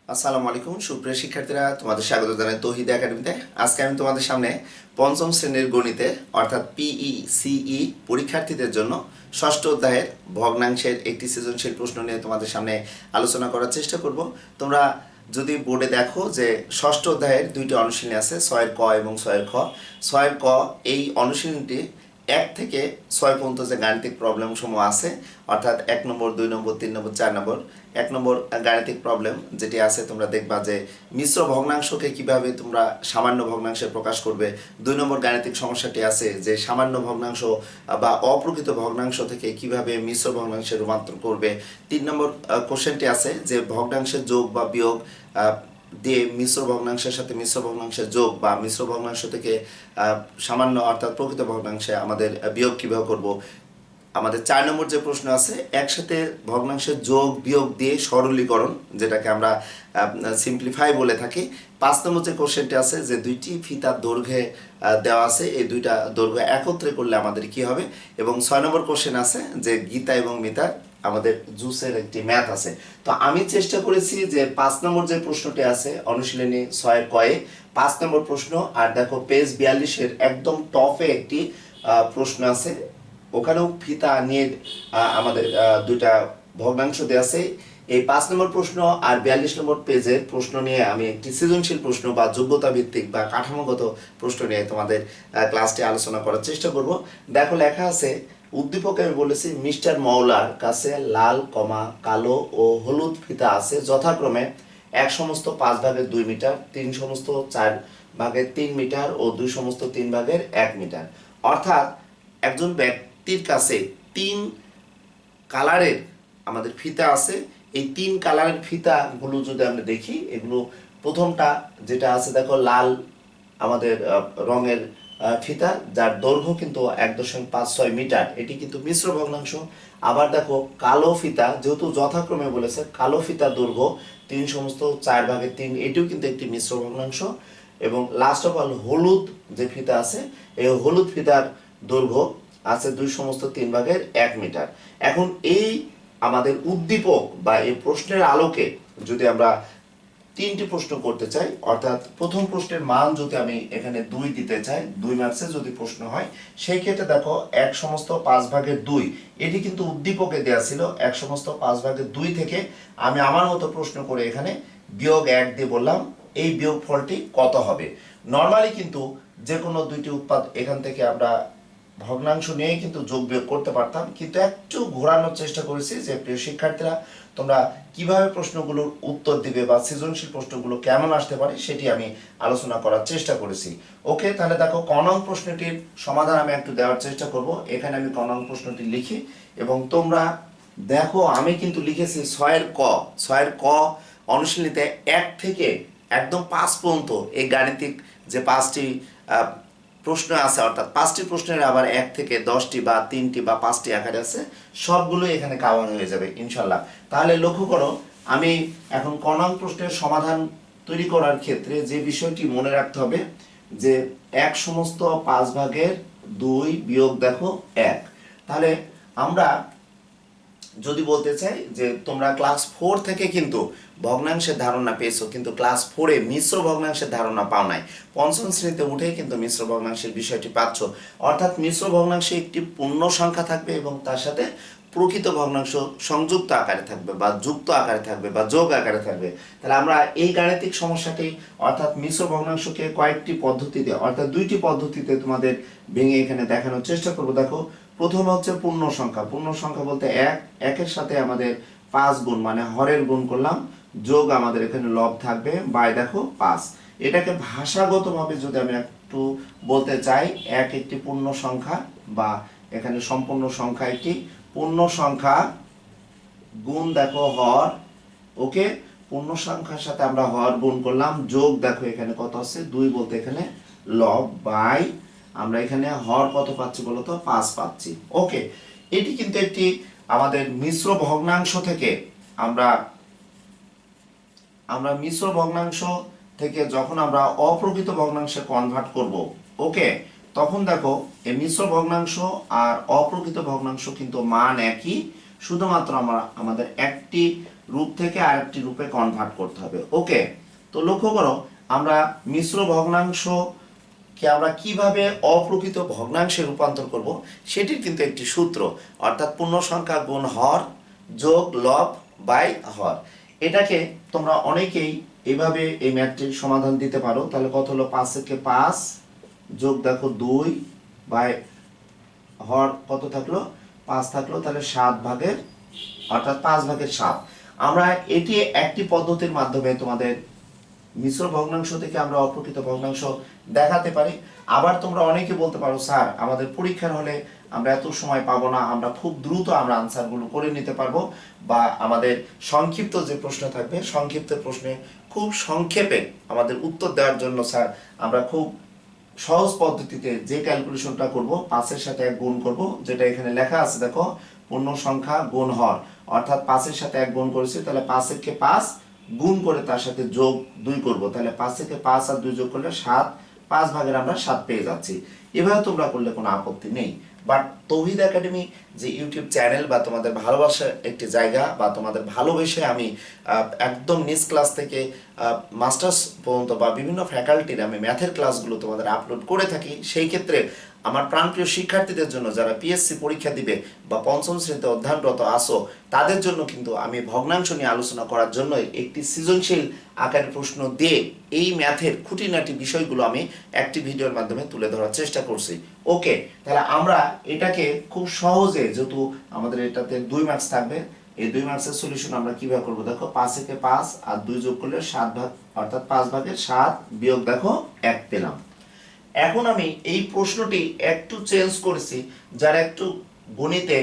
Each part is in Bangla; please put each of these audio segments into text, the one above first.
আসসালামু আলাইকুম সুপ্রিয় শিক্ষার্থীরা, তোমাদের স্বাগত জানাই তৌহিদ একাডেমিতে। আজকে আমি তোমাদের সামনে পঞ্চম শ্রেণীর গণিতে অর্থাৎ পিই সিই পরীক্ষার্থীদের জন্য ষষ্ঠ অধ্যায়ের ভগ্নাংশের একটি সৃজনশীল প্রশ্ন নিয়ে তোমাদের সামনে আলোচনা করার চেষ্টা করব। তোমরা যদি বোর্ডে দেখো যে ষষ্ঠ অধ্যায়ের দুইটি অনুশীলনী আছে, 6 ক এবং 6 খ। 6 ক এই অনুশীলনীটি 1 থেকে 6 পর্যন্ত যে গাণিতিক প্রবলেম সমূহ আছে, অর্থাৎ 1 নম্বর 2 নম্বর 3 নম্বর 4 নম্বর 1 নম্বর গাণিতিক প্রবলেম যেটি আছে, তোমরা দেখবা যে মিশ্র ভগ্নাংশকে কিভাবে তোমরা সামান্য ভগ্নাংশে প্রকাশ করবে। 2 নম্বর গাণিতিক সমস্যাটি আছে যে সামান্য ভগ্নাংশ বা অপ্রকৃত ভগ্নাংশ থেকে কিভাবে মিশ্র ভগ্নাংশে রূপান্তর করবে। 3 নম্বর কোশ্চেনটি আছে যে ভগ্নাংশের যোগ বা বিয়োগ দিয়ে মিশ্র ভগ্নাংশের সাথে মিশ্র ভগ্নাংশের যোগ বা মিশ্র ভগ্নাংশ থেকে সামান্য অর্থাৎ প্রকৃত ভগ্নাংশে আমাদের বিয়োগ কীভাবে করব। আমাদের 4 নম্বর যে প্রশ্ন আছে, একসাথে ভগ্নাংশের যোগ বিয়োগ দিয়ে সরলীকরণ, যেটাকে আমরা সিম্পলিফাই বলে থাকি। 5 নম্বর যে কোশ্চেনটি আছে যে দুইটি ফিতার দৈর্ঘ্যে দেওয়া আছে, এই দুইটা দৈর্ঘ্য একত্রে করলে আমাদের কি হবে। এবং 6 নম্বর কোশ্চেন আছে যে গীতা এবং মিতার আমাদের জুসের একটি ম্যাথ আছে। তো আমি চেষ্টা করেছি যে 5 নম্বর যে প্রশ্নটি আছে অনুশীলনী 6 কয়ে 5 নম্বর প্রশ্ন, আর দেখো পেজ 42-এর একদম টপে একটি প্রশ্ন আছে, ওখানেও ফিতা নিয়ে আমাদের দুইটা ভগ্নাংশ দেওয়া আছে। এই 5 নম্বর প্রশ্ন আর 42 নম্বর পেজের প্রশ্ন নিয়ে আমি একটি সৃজনশীল প্রশ্ন বা যোগ্যতা ভিত্তিক বা কাঠামোগত প্রশ্ন নিয়ে তোমাদের ক্লাসটি আলোচনা করার চেষ্টা করব। দেখো লেখা আছে, উদ্দীপকে আমি বলেছি মিস্টার মৌলার কাছে লাল কালো ও হলুদ ফিতা আছে যথাক্রমে 1 সমস্ত 5 ভাগের 2 মিটার, 3 সমস্ত 4 ভাগের 3 মিটার ও 2 সমস্ত 3 ভাগের 1 মিটার। অর্থাৎ একজন ব্যক্তির কাছে 3 কালারের আমাদের ফিতা আছে। এই 3 কালারের ফিতাগুলো যদি আমরা দেখি, এগুলো প্রথমটা যেটা আছে দেখো লাল আমাদের রঙের ফিতা, যার দৈর্ঘ্য কিন্তু 1.56 মিটার, এটি কিন্তু মিশ্র ভগ্নাংশ। আবার দেখো কালো ফিতা, যেহেতু যথাক্রমে বলেছে কালো ফিতা দৈর্ঘ্য 3 সমস্ত 4 ভাগের 3, এটিও কিন্তু একটি মিশ্র ভগ্নাংশ। এবং লাস্ট অফ অল হলুদ যে ফিতা আছে, এই হলুদ ফিতার দৈর্ঘ্য আছে 2 সমস্ত 3 ভাগের 1 মিটার। এখন এই আমাদের উদ্দীপক বা এই প্রশ্নের আলোকে যদি আমরা 3টি প্রশ্ন করতে চাই, অর্থাৎ প্রথম প্রশ্নের মান যদি আমি এখানে 2 দিতে চাই, 2 মার্কসে যদি প্রশ্ন হয়, সেই ক্ষেত্রে দেখো 1 সমস্ত 5 ভাগের 2, এটি কিন্তু উদ্দীপকে দেওয়া ছিল। 1 সমস্ত 5 ভাগের 2 থেকে আমি আমার মতো প্রশ্ন করে এখানে বিয়োগ 1 দিয়ে বললাম এই বিয়োগ ফলটি কত হবে। নর্মালি কিন্তু যে কোনো দুইটি উৎপাদ এখান থেকে আমরা ভগ্নাংশ নিয়েই কিন্তু যোগ বিয়োগ করতে পারতাম, কিন্তু একটু ঘোরানোর চেষ্টা করেছি যে প্রিয় শিক্ষার্থীরা তোমরা কিভাবে প্রশ্নগুলোর উত্তর দিবে বা সৃজনশীল প্রশ্নগুলো কেমন আসতে পারে সেটি আমি আলোচনা করার চেষ্টা করেছি। ওকে, তাহলে দেখো ক নং প্রশ্নটির সমাধান আমি একটু দেওয়ার চেষ্টা করব। এখানে আমি ক নং প্রশ্নটি লিখি এবং তোমরা দেখো আমি কিন্তু লিখেছি 6 ক অনুশীলনীতে 1 থেকে একদম 5 পর্যন্ত এই গাণিতিক যে 5টি প্রশ্ন আছে, অর্থাৎ 5টি প্রশ্নের আবার 1 থেকে 10টি বা 3টি বা 5টি আকারে আছে, সবগুলো এখানে কাভার হয়ে যাবে ইনশাল্লাহ। তাহলে লক্ষ্য করো, আমি এখন ক নং প্রশ্নের সমাধান তৈরি করার ক্ষেত্রে যে বিষয়টি মনে রাখতে হবে যে 1 সমস্ত 5 ভাগের 2 বিয়োগ দেখো 1। তাহলে আমরা যদি বলতে চাই যে তোমরা ক্লাস 4 থেকে কিন্তু ভগ্নাংশের ধারণা পেয়েছো, কিন্তু ক্লাস 4-এ মিশ্র ভগ্নাংশের ধারণা পাও নাই। পঞ্চম শ্রেণীতে উঠেই কিন্তু মিশ্র ভগ্নাংশের বিষয়টি পাচ্ছ। অর্থাৎ মিশ্র ভগ্নাংশে একটি পূর্ণ সংখ্যা থাকবে এবং তার সাথে প্রকৃত ভগ্নাংশ সংযুক্ত আকারে থাকবে বা যুক্ত আকারে থাকবে বা যোগ আকারে থাকবে। তাহলে আমরা এই গাণিতিক সমস্যাটি অর্থাৎ মিশ্র ভগ্নাংশকে কয়েকটি পদ্ধতিতে, অর্থাৎ 2টি পদ্ধতিতে তোমাদের ভেঙে এখানে দেখানোর চেষ্টা করব। দেখো, প্রথমে হচ্ছে পূর্ণ সংখ্যা। পূর্ণ সংখ্যা বলতে 1 সাথে আমাদের 5 গুণ মানে হরের গুণ করলাম, যোগ আমাদের এখানে লব থাকবে বাই দেখো 5। এটাকে ভাষাগতভাবে যদি আমি একটু বলতে চাই, 1 একটি পূর্ণ সংখ্যা বা এখানে সম্পূর্ণ সংখ্যা একটি পূর্ণ সংখ্যা গুণ দেখো হর। ওকে, পূর্ণ সংখ্যার সাথে আমরা হর গুণ করলাম, যোগ দেখো এখানে কত আছে 2 বলতে এখানে লব বাই আমরা এখানে হর কত পাচ্ছি বলতো 5 পাচ্ছি। ওকে, এটি কিন্তু একটি আমাদের মিশ্র ভগ্নাংশ থেকে আমরা মিশ্র ভগ্নাংশ থেকে যখন আমরা অপ্রকৃত ভগ্নাংশে কনভার্ট করব, ওকে, তখন দেখো এই মিশ্র ভগ্নাংশ আর অপ্রকৃত ভগ্নাংশ কিন্তু মান একই, শুধুমাত্র আমাদের একটি রূপ থেকে আরেকটি রূপে কনভার্ট করতে হবে। ওকে, তো লক্ষ্য করো আমরা মিশ্র ভগ্নাংশকে আমরা কিভাবে অপ্রকৃত ভগ্নাংশে রূপান্তর করব সেটির কিন্তু একটি সূত্র, অর্থাৎ পূর্ণ সংখ্যা গুণ হর যোগ লব বাই হর। এটাকে তোমরা অনেকেই এভাবে এই ম্যাথটির সমাধান দিতে পারো। তাহলে কত হলো, 5 থেকে 5 যোগ দেখো 2 বাই হর কত থাকলো, 5 থাকলো, তাহলে 7 ভাগের অর্থাৎ 5 ভাগের 7। আমরা এটি একটি পদ্ধতির মাধ্যমে তোমাদের মিশ্র ভগ্নাংশ থেকে আমরা অপ্রকৃত ভগ্নাংশ দেখাতে পারি। আবার তোমরা অনেকে বলতে পারো স্যার আমাদের পরীক্ষার হলে আমরা এত সময় পাবো না, আমরা খুব দ্রুত আমরা আনসারগুলো করে নিতে পারবো, বা আমাদের সংক্ষিপ্ত যে প্রশ্ন থাকবে সংক্ষিপ্ত প্রশ্নে খুব সংক্ষেপে আমাদের উত্তর দেওয়ার জন্য স্যার আমরা খুব সহজ পদ্ধতিতে যে ক্যালকুলেশনটা করব 5 এর সাথে 1 গুণ করব, যেটা এখানে লেখা আছে দেখো, পূর্ণ সংখ্যা গুণ হর, অর্থাৎ 5 এর সাথে 1 গুণ করেছি, তাহলে 5 থেকে 5 গুণ করে তার সাথে যোগ 2 করব, তাহলে 5 থেকে 5 আর 2 যোগ করলে 7, 5 ভাগের আমরা 7 পেয়ে যাচ্ছি। এভাবে তোমরা করলে কোনো আপত্তি নেই। বাট তৌহিদ একাডেমি যে ইউটিউব চ্যানেল বা তোমাদের ভালোবাসার একটি জায়গা, বা তোমাদের ভালোবেসে আমি একদম নিজ ক্লাস থেকে মাস্টার্স পর্যন্ত বা বিভিন্ন ফ্যাকাল্টির আমি ম্যাথের ক্লাসগুলো তোমাদের আপলোড করে থাকি। সেই ক্ষেত্রে আমার প্রাণপ্রিয় শিক্ষার্থীদের জন্য যারা পিএসসি পরীক্ষা দিবে বা পঞ্চম শ্রেণীতে অধ্যয়নরত আসো, তাদের জন্য কিন্তু আমি ভগ্নাংশ নিয়ে আলোচনা করার জন্য একটি সৃজনশীল আকারের প্রশ্ন দিয়ে এই ম্যাথের খুঁটিনাটি বিষয়গুলো আমি একটি ভিডিওর মাধ্যমে তুলে ধরার চেষ্টা করছি। ওকে, তাহলে আমরা এটাকে খুব সহজে, যেহেতু আমাদের এটাতে 2 মার্কস থাকবে, এই 2 মার্কসের সলিউশন আমরা কিভাবে করব দেখো, 5 থেকে 5 আর 2 যোগ করলে 7 ভাগ, অর্থাৎ 5 ভাগের 7 বিয়োগ দেখো 1 পেলাম। এখন আমি এই প্রশ্নটি একটু চেঞ্জ করেছি, যারা একটু গণিতে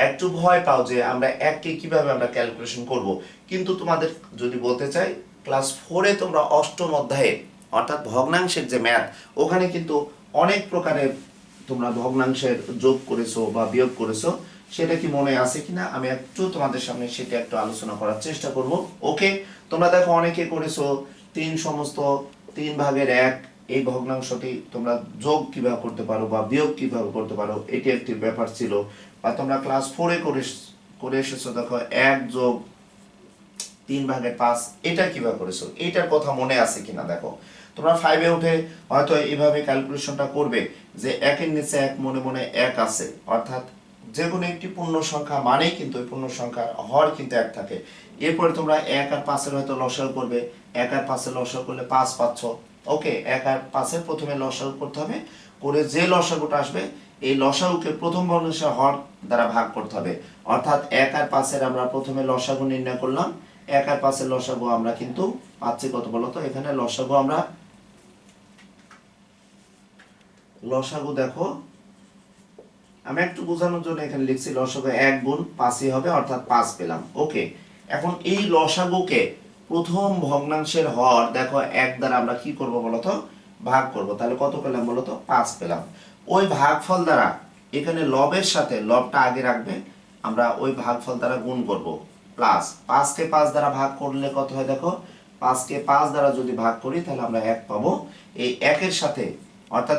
একটু ভয় পাও যে আমরা 1 কে কিভাবে আমরা ক্যালকুলেশন করব, কিন্তু তোমাদের যদি বলতে চাই ক্লাস 4 এ তোমরা অষ্টম অধ্যায়ে অর্থাৎ ভগ্নাংশের যে ম্যাথ, ওখানে কিন্তু অনেক প্রকারের তোমরা ভগ্নাংশের যোগ করেছো বা বিয়োগ করেছো, সেটা কি মনে আছে কিনা আমি একটু তোমাদের সামনে সেটা একটু আলোচনা করার চেষ্টা করব। ওকে, তোমরা দেখো অনেকে করেছো 3 সমস্ত 3 ভাগের 1, এই ভগ্নাংশটি তোমরা যোগ কিভাবে করতে পারো বা বিয়োগ কিভাবে করতে পারো, এটি একটি ব্যাপার ছিল। বা তোমরা ক্লাস 4 এ করে এসেছো দেখো 1 যোগ 3 ভাগের 5, এটা কিভাবে করেছো, এটার কথা মনে আছে কিনা দেখো। তোমরা 5 এ উঠে হয়তো এইভাবে ক্যালকুলেশনটা করবে যে 1 এর নিচে 1 মনে মনে 1 আছে, অর্থাৎ যে কোনো একটি পূর্ণ সংখ্যা মানেই কিন্তু ওই পূর্ণ সংখ্যার হর কিন্তু 1 থাকে। এরপরে তোমরা 1 আর 5 এর হয়তো লসাগু করবে, 1 আর 5 এর লসাগু করলে 5 পাচ্ছ। ওকে, 1 আর 5 এর প্রথমে লসাগু করতে হবে, করে যে লসাগুটা আসবে এই লসাগুকে প্রথম ভগ্নাংশের হর দ্বারা ভাগ করতে হবে, অর্থাৎ 1 আর 5 এর আমরা প্রথমে লসাগু নির্ণয় করলাম। 1 আর 5 এর লসাগু আমরা কিন্তু পাচ্ছি কত বলতো, এখানে লসাগু আমরা লসাগু দেখো আমি একটু বোঝানোর জন্য এখানে লিখছি লসাগু 1 গুণ 5ই হবে, অর্থাৎ 5 পেলাম। ওকে, এখন এই লসাগুকে প্রথম ভগ্নাংশের হর দেখো 1 দ্বারা আমরা কি করব বলতো, ভাগ করব, তাহলে কত পেলাম বলতো, 5 পেলাম। ওই ভাগফল দ্বারা এখানে লবের সাথে লবটা আগে রাখবে, আমরা ওই ভাগফল দ্বারা গুণ করব, প্লাস 5 কে 5 দ্বারা ভাগ করলে কত হয় দেখো, 5 কে 5 দ্বারা যদি ভাগ করি তাহলে আমরা 1 পাবো। এই 1 এর সাথে অর্থাৎ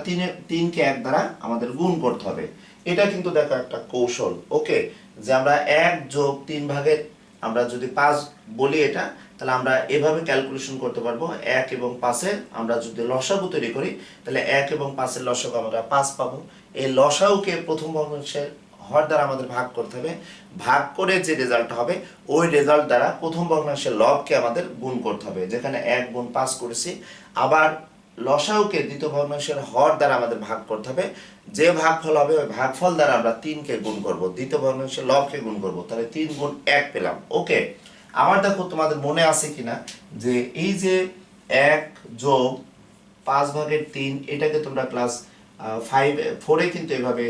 3 কে 1 দ্বারা আমাদের গুণ করতে হবে। এটা কিন্তু দেখো একটা কৌশল। ওকে, যে আমরা 1 যোগ 3 ভাগের আমরা যদি 5 বলি এটা, তাহলে আমরা এভাবে ক্যালকুলেশন করতে পারবো। 1 এবং 5 এর আমরা যদি লসাগু তৈরি করি তাহলে 1 এবং 5 এর লসাগু আমরা 5 পাবো। এই লসাগুকে প্রথম ভগ্নাংশের হর দ্বারা আমাদের ভাগ করতে হবে, ভাগ করে যে রেজাল্ট হবে ওই রেজাল্ট দ্বারা প্রথম ভগ্নাংশের লবকে আমাদের গুণ করতে হবে, যেখানে 1 গুণ 5 করেছি। আবার লসাগুকে দ্বিতীয় ভগ্নাংশের হর দ্বারা আমাদের ভাগ করতে হবে, যে ভাগফল হবে ওই ভাগফল দ্বারা আমরা 3 কে গুণ করব, দ্বিতীয় ভগ্নাংশের লবকে গুণ করব, তাহলে 3 গুণ 1 পেলাম। ওকে, আবার দেখো তোমাদের মনে আছে কিনা যে এই যে 1 যোগ 5 ভাগের 3, এটাকে তোমরা ক্লাস 4 এ কিন্তু এভাবে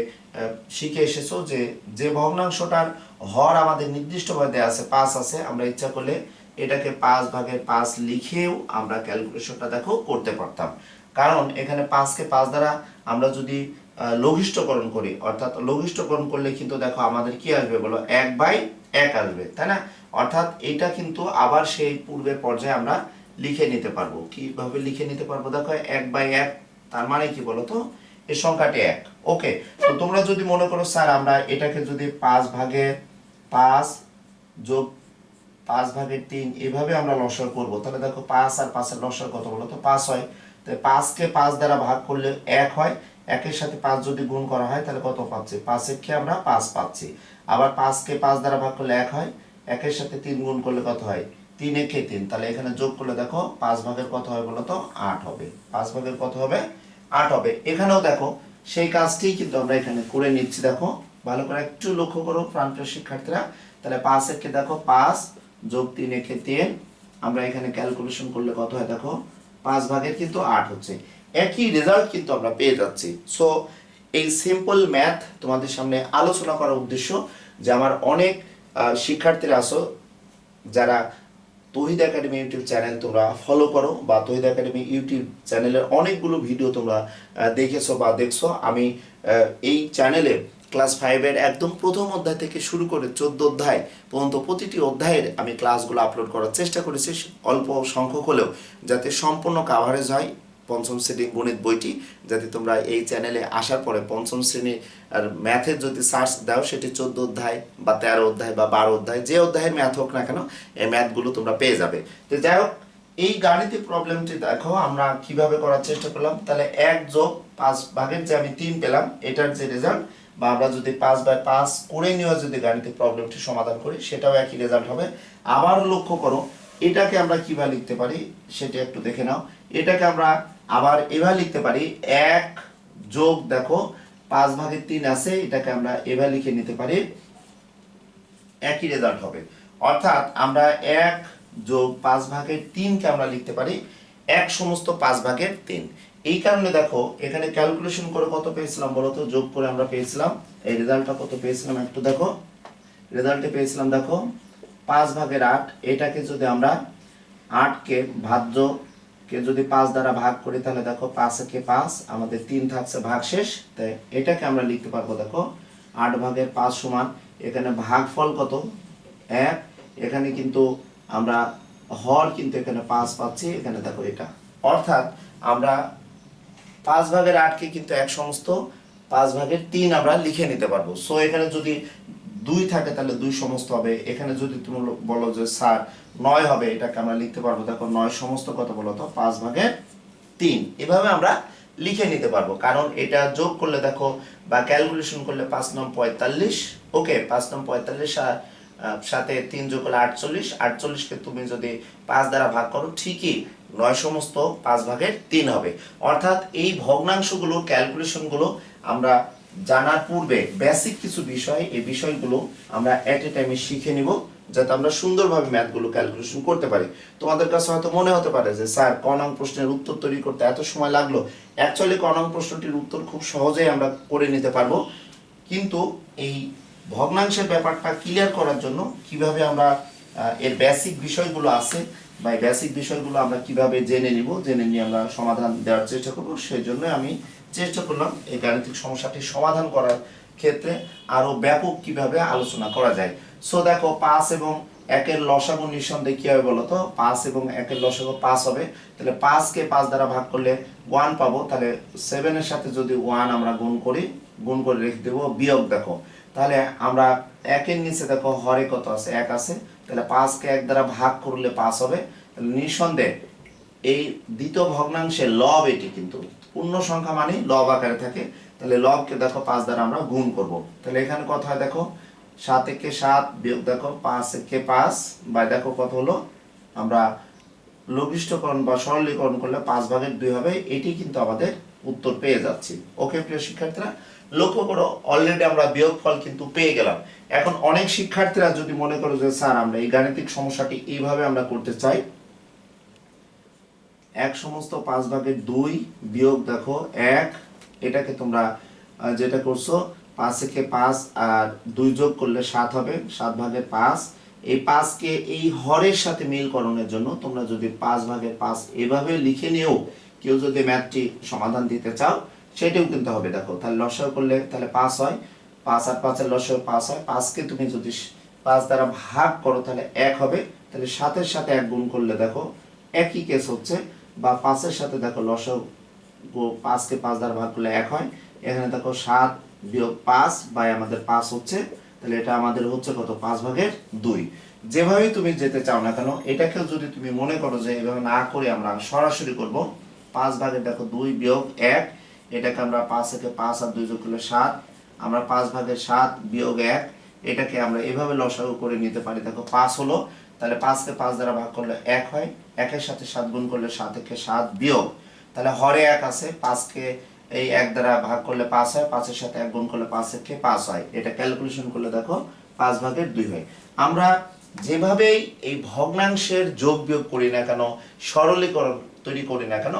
শিখে এসেছো যে যে ভগ্নাংশটার হর আমাদের নির্দিষ্টভাবে দেওয়া আছে 5 আছে, আমরা ইচ্ছা করলে এটাকে 5 ভাগের 5 লিখেও আমরা ক্যালকুলেশনটা দেখো করতে পারতাম। কারণ এখানে 5 কে 5 দ্বারা আমরা যদি লঘিষ্ঠকরণ করি, অর্থাৎ লঘিষ্ঠকরণ করলে কিন্তু দেখো আমাদের কি আসবে বলো, 1/1 আসবে, তাই না? অর্থাৎ এটা কিন্তু আবার সেই পূর্বের পর্যায়ে আমরা লিখে নিতে পারবো। কিভাবে লিখে নিতে পারবো দেখো, 1/1 তার মানে কি বলতো, এই সংখ্যাটি 1। ওকে, তো তোমরা যদি মনে করো স্যার আমরা এটাকে যদি 5 ভাগের 5 যোগ 5/3 এভাবে আমরা লসাগু করব। তাহলে দেখো 5 আর 5 এর লসাগু কত বলো তো 5 হয়। তাই 5 কে 5 দ্বারা ভাগ করলে 1 হয়, 1 এর সাথে 5 যদি গুণ করা হয় তাহলে কত পাচ্ছি? 5 এর কে আমরা 5 পাচ্ছি। আবার 5 কে 5 দ্বারা ভাগ করলে 1 হয়, 1 এর সাথে 3 গুণ করলে কত হয়? 3 একে 3। তাহলে এখানে যোগ করলে দেখো 5 ভাগের কত হবে বলো তো? 8 হবে। 5 ভাগের কত হবে? 8 হবে। এখানেও দেখো সেই কাজটি কিন্তু আমরা এখানে করে নিচ্ছি। দেখো ভালো করে একটু লক্ষ্য করো প্রাণপ্রিয় শিক্ষার্থীরা। তাহলে 5 একে দেখো 5 যোগ 3 একে 3, আমরা এখানে ক্যালকুলেশন করলে কত হয় দেখো? 5 ভাগের কিন্তু 8 হচ্ছে। একই রেজাল্ট কিন্তু আমরা পেয়ে যাচ্ছি। সো এই সিম্পল ম্যাথ তোমাদের সামনে আলোচনা করার উদ্দেশ্য যে আমার অনেক শিক্ষার্থীরা আছো যারা তৌহিদ একাডেমি ইউটিউব চ্যানেল তোমরা ফলো করো, বা তৌহিদ একাডেমি ইউটিউব চ্যানেলের অনেকগুলো ভিডিও তোমরা দেখেছো বা দেখছো। আমি এই চ্যানেলে ক্লাস 5-এর একদম প্রথম অধ্যায় থেকে শুরু করে 14 অধ্যায় পর্যন্ত প্রতিটি অধ্যায়ের আমি ক্লাসগুলো আপলোড করার চেষ্টা করেছি, অল্প সংখ্যক হলেও, যাতে সম্পূর্ণ কাভারেজ হয় পঞ্চম শ্রেণীর গণিত বইটি। যাতে তোমরা এই চ্যানেলে আসার পরে পঞ্চম শ্রেণীর আর ম্যাথের যদি সার্চ দাও সেটি 14 অধ্যায় বা 13 অধ্যায় বা 12 অধ্যায়, যে অধ্যায়ের ম্যাথ হোক না কেন এই ম্যাথগুলো তোমরা পেয়ে যাবে। তো যাই হোক, এই গাণিতিক প্রবলেমটি দেখো আমরা কিভাবে করার চেষ্টা করলাম। তাহলে 1 যোগ 5 ভাগের যে আমি 3 পেলাম এটার যে রেজাল্ট, বা আমরা যদি 5/5 করে নিয়ে যদি গাণিতিক প্রবলেমটি সমাধান করি সেটাও একই রেজাল্ট হবে। আবার লক্ষ্য করো এটাকে আমরা কিভাবে লিখতে পারি সেটা একটু দেখে নাও। এটাকে আমরা আবার এভাবে লিখতে পারি 1 যোগ দেখো 5/3 আছে, এটাকে আমরা এভাবে লিখে নিতে পারি, একই রেজাল্ট হবে। অর্থাৎ আমরা 1 যোগ 5/3 কে আমরা লিখতে পারি 1 সমস্ত 5/3। এই কারণে দেখো এখানে ক্যালকুলেশন করে কত পেয়েছিলাম বলো তো? যোগ করে আমরা পেয়েছিলাম এই রেজাল্টটা কত পেয়েছিলাম একটু দেখো। রেজাল্টে পেয়েছিলাম দেখো 5/8। এটাকে যদি আমরা 8 কে ভাজ্য কে যদি 5 দ্বারা ভাগ করি তাহলে দেখো 5 একে 5, আমাদের 3 থাকছে ভাগশেষ। তাই এটাকে আমরা লিখতে পারবো দেখো 8/5 সমান, এখানে ভাগফল কত? 1। এখানে কিন্তু আমরা হর কিন্তু এখানে 5 পাচ্ছি, এখানে দেখো এটা। অর্থাৎ আমরা 5/8 কে কিন্তু 1 সমস্ত 5/3 আমরা লিখে নিতে পারবো। সো এখানে যদি 2 থাকে তাহলে 2 সমস্ত হবে। এখানে যদি তুমি বলো যে স্যার 9 হবে, এটাকে আমরা লিখতে পারবো দেখো 9 সমস্ত কত বলো তো? 5/3। এভাবে আমরা লিখে নিতে পারবো, কারণ এটা যোগ করলে দেখো বা ক্যালকুলেশন করলে 5 9 45। ওকে, 5 9 45 সাথে 3 যোগ করলে 48। 48 কে তুমি যদি 5 দ্বারা ভাগ করো ঠিকই 9 সমস্ত 5/3 হবে। অর্থাৎ এই ভগ্নাংশগুলো ক্যালকুলেশনগুলো আমরা জানার পূর্বে বেসিক কিছু বিষয়, এই বিষয়গুলো আমরা এট এ টাইমে শিখে নিব, যাতে আমরা সুন্দরভাবে ম্যাথগুলো ক্যালকুলেশন করতে পারি। তোমাদের কাছে হয়তো মনে হতে পারে যে স্যার ক নং প্রশ্নের উত্তর তৈরি করতে এত সময় লাগলো। অ্যাকচুয়ালি ক নং প্রশ্নটির উত্তর খুব সহজেই আমরা করে নিতে পারবো, কিন্তু এই ভগ্নাংশের ব্যাপারটা ক্লিয়ার করার জন্য কিভাবে আমরা এর বেসিক বিষয়গুলো আছে বা এই বেসিক বিষয়গুলো আমরা কিভাবে জেনে নিয়ে আমরা সমাধান দেওয়ার চেষ্টা করব, সেই জন্য আমি চেষ্টা করলাম এই গাণিতিক সমস্যাটি সমাধান করার ক্ষেত্রে আরো ব্যাপক কিভাবে আলোচনা করা যায়। সো দেখো 5 এবং 1 এর লসাগু নিঃসন্দেহে কি হবে বলো তো? 5 এবং 1 এর লসাগু 5 হবে। তাহলে 5 কে 5 দ্বারা ভাগ করলে 1 পাবো। তাহলে 7 এর সাথে যদি 1 আমরা গুণ করে রেখে দেবো বিয়োগ দেখো। তাহলে আমরা 1 এর নিচে দেখো হরে কত আছে? 1 আছে। তাহলে 5 কে 1 দ্বারা ভাগ করলে 5 হবে। তাহলে নিঃসন্দেহে এই দ্বিতীয় ভগ্নাংশের লব, এটি কিন্তু পূর্ণ সংখ্যা মানে লব আকারে থাকে। তাহলে লবকে দেখো 5 দ্বারা আমরা গুণ করব। তাহলে এখানে কত হয় দেখো 7 একে 7 বিয়োগ দেখো 5 একে 5 বা দেখো কত হলো? আমরা লঘিষ্ঠকরণ বা সরলীকরণ করলে 5/2 হবে। এটি কিন্তু আমাদের উত্তর পেয়ে যাচ্ছি। ওকে প্রিয় শিক্ষার্থীরা, লক্ষ্য করো অলরেডি আমরা বিয়োগফল কিন্তু পেয়ে গেলাম। এখন অনেক শিক্ষার্থীরা যদি মনে করো যে স্যার আমরা এই গাণিতিক সমস্যাটি এইভাবে আমরা করতে চাই, 1 সমস্ত 5/2 বিয়োগ দেখো 1, এটাকে তোমরা যেটা করছো 5 একে 5 আর 2 যোগ করলে 7 হবে। 7/5 এই 5 কে এই হরের সাথে মিলকরণের জন্য তোমরা যদি 5/5 এভাবে লিখে নিও, কেউ যদি ম্যাথটি সমাধান দিতে চাও সেটাও কিন্তু হবে। দেখো তাহলে লসাগু করলে তাহলে 5 হয়, 5 আর 5 এর লসাগু 5 হয়। 5 কে তুমি যদি 5 দ্বারা ভাগ করো তাহলে 1 হবে। তাহলে 7 এর সাথে 1 গুণ করলে দেখো একই কেস হচ্ছে, বা 5 এর সাথে দেখো লসাগু 5 কে 5 দ্বারা ভাগ করলে 1 হয়। এখানে দেখো 7 বিয়োগ 5 বাই আমাদের 5 হচ্ছে। তাহলে এটা আমাদের হচ্ছে কত 5/2। যেভাবেই তুমি যেতে চাও না কেন এটাকেও যদি তুমি মনে করো যে এভাবে না করে আমরা সরাসরি করব 5/2 দেখো 2 বিয়োগ 1, এটাকে আমরা 5 থেকে 5 আর 2 যোগ করলে 7, আমরা 5/7 বিয়োগ 1 এটাকে আমরা এভাবে লসাগু করে নিতে পারি। দেখো 5 হলো, তাহলে 5 কে 5 দ্বারা ভাগ করলে 1 হয়, 1 এর সাথে 7 গুণ করলে 7 থেকে 7 বিয়োগ, তাহলে হরে 1 আছে, 5 কে এই 1 দ্বারা ভাগ করলে 5 হয়, 5 এর সাথে 1 গুণ করলে 5 থেকে 5 হয়, এটা ক্যালকুলেশন করলে দেখো 5/2 হয়। আমরা যেভাবেই এই ভগ্নাংশের যোগ বিয়োগ করি না কেন, সরলীকরণ তৈরি করি না কেন,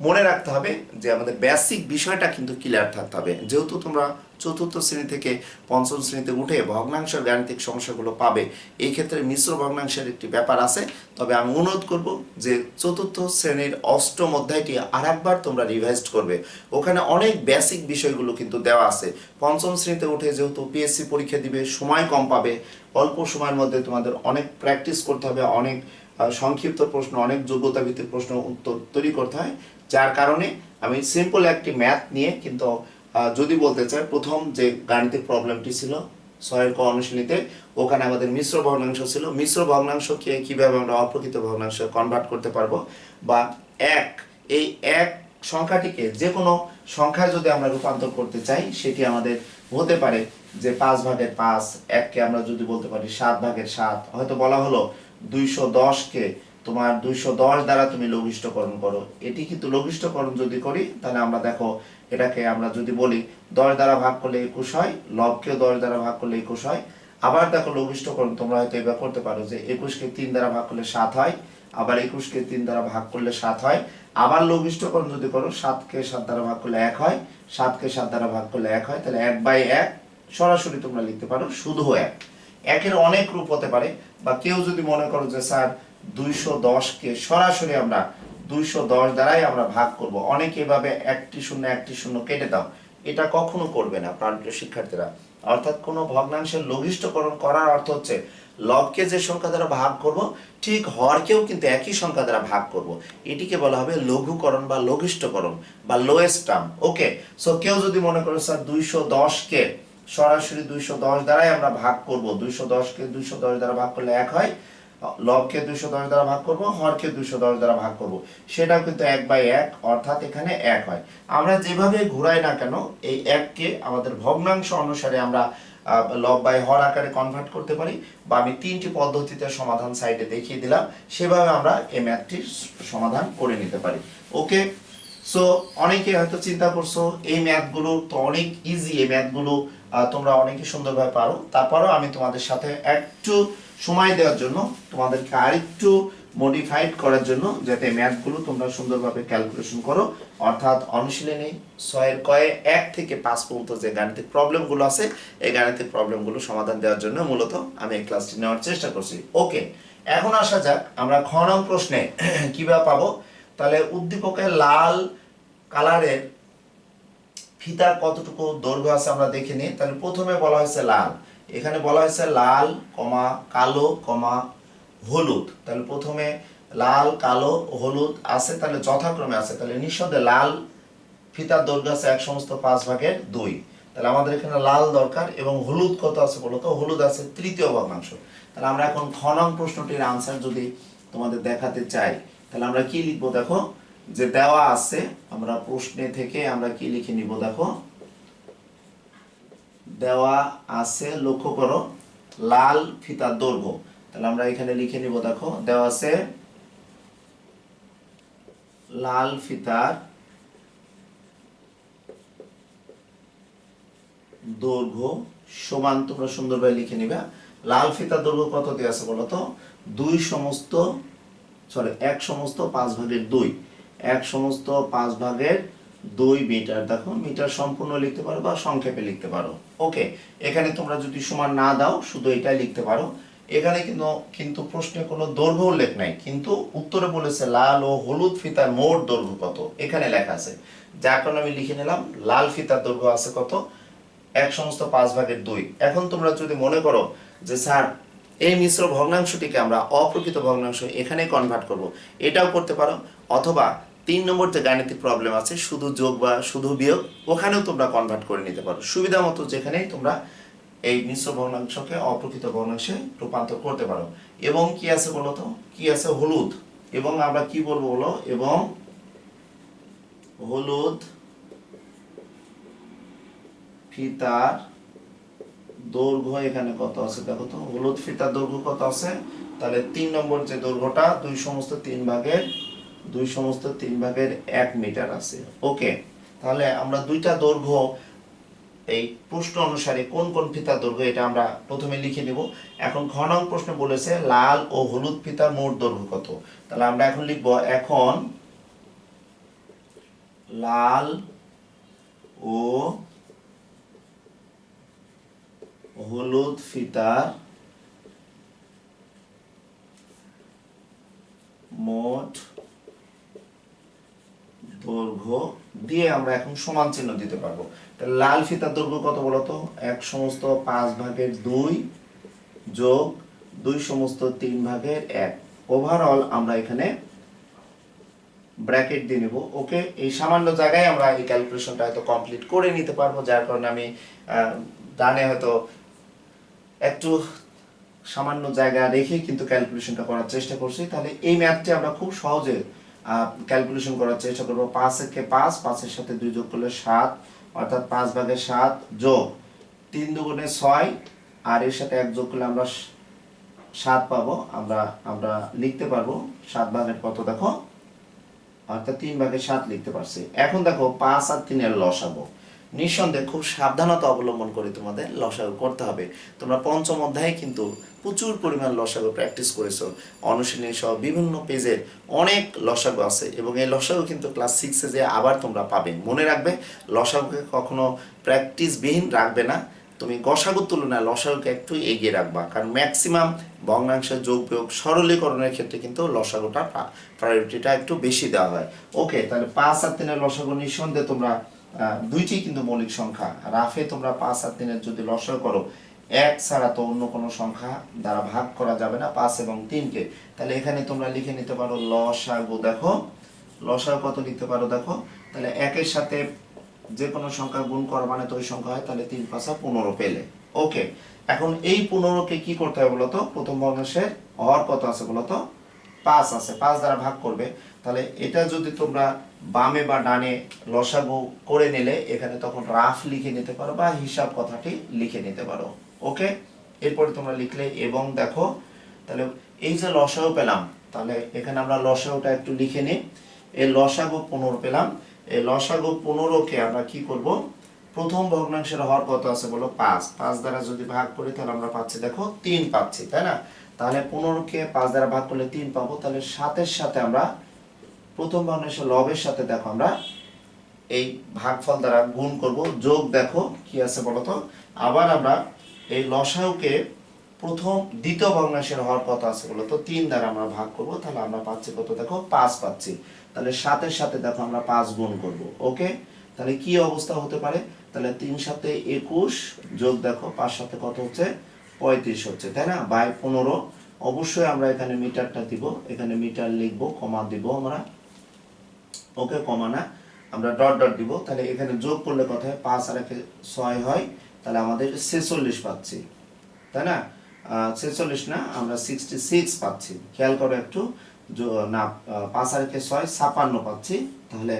মনে রাখতে হবে যে আমাদের বেসিক বিষয়টা কিন্তু ক্লিয়ার থাকতে হবে। যেহেতু তোমরা চতুর্থ শ্রেণী থেকে পঞ্চম শ্রেণীতে উঠে ভগ্নাংশের গাণিতিক সমস্যাগুলো পাবে, এই ক্ষেত্রে মিশ্র ভগ্নাংশের একটি ব্যাপার আছে। তবে আমি অনুরোধ করব যে চতুর্থ শ্রেণীর অষ্টম অধ্যায়টি আরেকবার তোমরা রিভাইজ করবে, ওখানে অনেক বেসিক বিষয়গুলো কিন্তু দেওয়া আছে। পঞ্চম শ্রেণীতে উঠে যেহেতু পিএসসি পরীক্ষা দিবে, সময় কম পাবে, অল্প সময়ের মধ্যে তোমাদের অনেক প্র্যাকটিস করতে হবে, অনেক সংক্ষিপ্ত প্রশ্ন, অনেক যোগ্যতা ভিত্তিক প্রশ্ন উত্তর তৈরি করতে হয়। যার কারণে আমি সিম্পল একটি ম্যাথ নিয়ে কিন্তু যদি বলতে চাই, প্রথম যে গাণিতিক প্রবলেমটি ছিল 6 ক অনুশীলনীতে, ওখানে আমাদের মিশ্র ভগ্নাংশ ছিল। মিশ্র ভগ্নাংশকে কিভাবে আমরা অপ্রকৃত ভগ্নাংশে কনভার্ট করতে পারবো, বা এই এক সংখ্যাটিকে যে কোনো সংখ্যায় যদি আমরা রূপান্তর করতে চাই, সেটি আমাদের হতে পারে যে 5/5, 1কে আমরা যদি বলতে পারি 7/7, হয়তো বলা হলো 210কে তোমার 210 দ্বারা তুমি লঘিষ্ঠকরণ করো। এটি কিন্তু লঘিষ্ঠকরণ যদি করি, তাহলে আমরা দেখো এটাকে আমরা যদি বলি 10 দ্বারা ভাগ করলে 21 হয়, লবকেও 10 দ্বারা ভাগ করলে 21 হয়। আবার দেখো লঘিষ্ঠকরণ তোমরা হয়তো এবার করতে পারো যে 21কে 3 দ্বারা ভাগ করলে 7 হয়, আবার 21কে 3 দ্বারা ভাগ করলে 7 হয়। আবার লঘিষ্ঠকরণ যদি করো 7কে 7 দ্বারা ভাগ করলে 1 হয়, 7কে 7 দ্বারা ভাগ করলে 1 হয়, তাহলে 1/1 সরাসরি তোমরা লিখতে পারো শুধু 1। একের অনেক রূপ হতে পারে, বা কেউ যদি মনে করো যে স্যার 210কে সরাসরি আমরা 210 দ্বারাই আমরা ভাগ করব, অনেকে এভাবে একটি শূন্য কেটে দাও, এটা কখনো করবে না প্রাণপ্রিয় শিক্ষার্থীরা। অর্থাৎ কোনো ভগ্নাংশের লঘিষ্ঠকরণ করার অর্থ হচ্ছে লবকে যে সংখ্যা দ্বারা ভাগ করব, ঠিক হরকেও কিন্তু একই সংখ্যা দ্বারা ভাগ করব। এটিকে বলা হবে লঘুকরণ বা লঘিষ্ঠকরণ বা লোয়েস্ট টার্ম। ওকে, সো কেউ যদি মনে করো স্যার 210কে সরাসরি 210 দ্বারাই আমরা ভাগ করব, 210কে 210 দ্বারা ভাগ করলে 1 হয়, লবকে 210 দ্বারা ভাগ করব, হরকে 210 দ্বারা ভাগ করব, সেটাও কিন্তু 1/1, অর্থাৎ এখানে 1 হয়। আমরা যেভাবে ঘুরাই না কেন এই 1কে আমাদের ভগ্নাংশ অনুসারে আমরা লব বাই হর আকারে কনভার্ট করতে পারি, বা আমি 3টি পদ্ধতিতে সমাধান সাইডে দেখিয়ে দিলাম, সেভাবে আমরা এই ম্যাথটির সমাধান করে নিতে পারি। ওকে, সো অনেকে হয়তো চিন্তা করছো এই ম্যাথগুলো তো অনেক ইজি, এই ম্যাথগুলো তোমরা অনেকে সুন্দরভাবে পারো। তারপরও আমি তোমাদের সাথে একটু সময় দেওয়ার জন্য, তোমাদেরকে আরেকটু মডিফাইড করার জন্য, যাতে ম্যাথগুলো তোমরা সুন্দরভাবে ক্যালকুলেশন করো। অর্থাৎ অনুশীলনী 6 কয়ে 1 থেকে 5 পর্যন্ত যে গাণিতিক প্রবলেমগুলো আছে, এই গাণিতিক প্রবলেমগুলো সমাধান দেওয়ার জন্য মূলত আমি এই ক্লাসটি নেওয়ার চেষ্টা করছি। ওকে, এখন আসা যাক আমরা খ নং প্রশ্নে কিভাবে পাবো। তাহলে উদ্দীপকের লাল কালারের ফিতার কতটুকু দৈর্ঘ্য আছে আমরা দেখে নিই। তাহলে প্রথমে বলা হয়েছে লাল, এখানে বলা হয়েছে লাল, কালো, হলুদ। তাহলে প্রথমে লাল, কালো, হলুদ আছে, তাহলে যথাক্রমে আছে, তাহলে নিঃসন্দেহে লাল ফিতার দৈর্ঘ্য আছে 1/5/2। তাহলে আমাদের এখানে লাল দরকার, এবং হলুদ কত আছে বলতো, হলুদ আছে 3য় ভগ্নাংশ। তাহলে আমরা এখন খ নং প্রশ্নটির আনসার যদি তোমাদের দেখাতে চাই, তাহলে আমরা কি লিখবো, দেখো যে দেওয়া আছে, আমরা প্রশ্নে থেকে আমরা কি লিখে নিব, দেখো দেওয়া আছে, লক্ষ্য করো লাল ফিতার দৈর্ঘ্য। তাহলে আমরা এখানে লিখে নিব, দেখো দেওয়া আছে লাল ফিতার দৈর্ঘ্য সমান, তোমরা সুন্দরভাবে লিখে নিবে লাল ফিতার দৈর্ঘ্য কত দেওয়া আছে বলতো, 1/5/2, 1/5/2 মিটার। দেখো মিটার সম্পূর্ণ লিখতে পারো বা সংক্ষেপে লিখতে পারো। ওকে, এখানে তোমরা যদি সমান না দাও শুধু এটাই লিখতে পারো। এখানে কিন্তু প্রশ্নে কোনো দৈর্ঘ্য উল্লেখ নাই, কিন্তু উত্তরে বলেছে লাল ও হলুদ ফিতার মোট দৈর্ঘ্য কত, এখানে লেখা আছে। যার কারণে আমি লিখে নিলাম লাল ফিতার দৈর্ঘ্য আছে কত, 1/5/2। এখন তোমরা যদি মনে করো যে স্যার এই মিশ্র ভগ্নাংশটিকে আমরা অপ্রকৃত ভগ্নাংশ এখানে কনভার্ট করব, এটাও করতে পারো। অথবা 3 নম্বর যে গাণিতিক প্রবলেম আছে শুধু যোগ বা শুধু বিয়োগ, ওখানেও তোমরা কনভার্ট করে নিতে পারো, সুবিধা মতো যেখানেই তোমরা এই মিশ্র ভগ্নাংশকে অপ্রকৃত ভগ্নাংশে রূপান্তর করতে পারো। এবং কি আছে বলো তো, কি আছে, হলুদ। এবং আমরা কি বলবো বলো, এবং হলুদ ফিতার দৈর্ঘ্য এখানে কত আছে দেখো তো, হলুদ ফিতার দৈর্ঘ্য কত আছে, তাহলে 3 নম্বর যে দৈর্ঘ্যটা 2/3 1 মিটার আছে। ওকে, তাহলে আমরা দুইটা দৈর্ঘ্য এই প্রশ্ন অনুসারে কোন কোন ফিতার দৈর্ঘ্য এটা আমরা প্রথমে লিখে নেব। এখন ঘ নং প্রশ্নে বলেছে লাল ও হলুদ ফিতার মোট দৈর্ঘ্য কত, তাহলে আমরা এখন লিখব, এখন লাল ও হলুদ ফিতার মোট দৈর্ঘ্য দিয়ে আমরা এখন সমান চিহ্ন দিতে পারবো। তাহলে লাল ফিতার দৈর্ঘ্য কত বলতো, 1/5/2 যোগ 2/3/1। ওভারঅল আমরা এখানে ব্র্যাকেট দিয়ে নেব। ওকে, এই সামান্য জায়গায় আমরা এই ক্যালকুলেশনটা হয়তো কমপ্লিট করে নিতে পারবো, যার কারণে আমি ডানে হয়তো একটু সামান্য জায়গা রেখে কিন্তু ক্যালকুলেশনটা করার চেষ্টা করছি। তাহলে এই ম্যাথটি আমরা খুব সহজে ক্যালকুলেশন করার চেষ্টা করবো। 5 5, 5-এর সাথে 2 যোগ করলে 7, অর্থাৎ 5/7 যোগ 3 দুগুণে 6, আর এর সাথে 1 যোগ করলে আমরা 7 পাবো। আমরা লিখতে পারবো 7 কত দেখো, অর্থাৎ 3/7 লিখতে পারছি। এখন দেখো 5 আর 3 এর লসাগু, নিঃসন্দেহে খুব সাবধানতা অবলম্বন করে তোমাদের লসাগু করতে হবে। তোমরা পঞ্চম অধ্যায়ে কিন্তু প্রচুর পরিমাণ লসাগু প্র্যাকটিস করেছো, অনুশীলনী সহ বিভিন্ন পেজের অনেক লসাগু আছে, এবং এই লসাগু কিন্তু ক্লাস 6-এ যে আবার তোমরা পাবে। মনে রাখবে, লসাগুকে কখনো প্র্যাকটিসবিহীন রাখবে না, তুমি গসাগুর তুলনায় লসাগুকে একটু এগিয়ে রাখবা, কারণ ম্যাক্সিমাম ভগ্নাংশের যোগ বিয়োগ সরলীকরণের ক্ষেত্রে কিন্তু লসাগুটা প্রায়োরিটিটা একটু বেশি দেওয়া হয়। ওকে, তাহলে 5 আর 3 এর লসাগু নিঃসন্দেহে তোমরা দুইটি কিন্তু মৌলিক সংখ্যা, রাফে তোমরা 5 আর 3 এর যদি লসাগু করো, 1 ছাড়া তো অন্য কোনো সংখ্যা দ্বারা ভাগ করা যাবে না 5 এবং 3-কে। তাহলে এখানে তোমরা লিখে নিতে পারো লসাগু। দেখো লসাগু কত লিখতে পারো দেখো, তাহলে 1-এর সাথে যে কোনো সংখ্যা গুণ করা মানে তো ওই সংখ্যা হয়, তাহলে 3 5 15 পেলে। ওকে, এখন এই 15-কে কি করতে হবে বলতো, প্রথম ভগ্নাংশের হর কত আছে বলতো, 5 আছে, 5 দ্বারা ভাগ করবে। তাহলে এটা যদি তোমরা বামে বা ডানে লসাগু করে নিলে এখানে তখন রাফ লিখে নিতে পারো বা হিসাব কথাটি লিখে নিতে পারো। ওকে, এরপরে তোমরা লিখলে এবং দেখো, তাহলে এই যে লসাগু পেলাম, তাহলে এখানে আমরা লসাগুটা একটু লিখে নিই। এই লসাগু 15 পেলাম, এই লসাগু 15-কে আমরা কি করব, প্রথম ভগ্নাংশের হর কত আছে বলো, 5, 5 দ্বারা যদি ভাগ করি তাহলে আমরা পাচ্ছি দেখো 3 পাচ্ছি, তাই না। তাহলে 15-কে 5 দ্বারা ভাগ করলে 3 পাবো। তাহলে 7-এর সাথে আমরা প্রথম ভগ্নাংশের লবের সাথে দেখো আমরা এই ভাগফল দ্বারা গুণ করব, যোগ দেখো কি আছে বলতো, আবার আমরা এই লসাগুকে দ্বিতীয় ভগ্নাংশের হর কত আছে বলতো, 3 দ্বারা আমরা ভাগ করব, তাহলে আমরা পাচ্ছি কত দেখো, 5 পাচ্ছি। তাহলে 7-এর সাথে দেখো আমরা 5 গুণ করব। ওকে, তাহলে কি অবস্থা হতে পারে, তাহলে 3 সাথে 21 যোগ দেখো 5 সাথে কত হচ্ছে, 35 হচ্ছে, তাই না, বাই 15। অবশ্যই আমরা এখানে মিটারটা দিব, এখানে মিটার লিখবো, কমা দিব আমরা। ওকে, কমা না, আমরা ডট ডট দিব। তাহলে এখানে যোগ করলে কত হয়, 5 আর 1 6 হয়, তাহলে আমাদের 46 পাচ্ছি, তাই না। 46 না, আমরা 66 পাচ্ছি। খেয়াল করো একটু, না 5 আর 1 6, 56 পাচ্ছি। তাহলে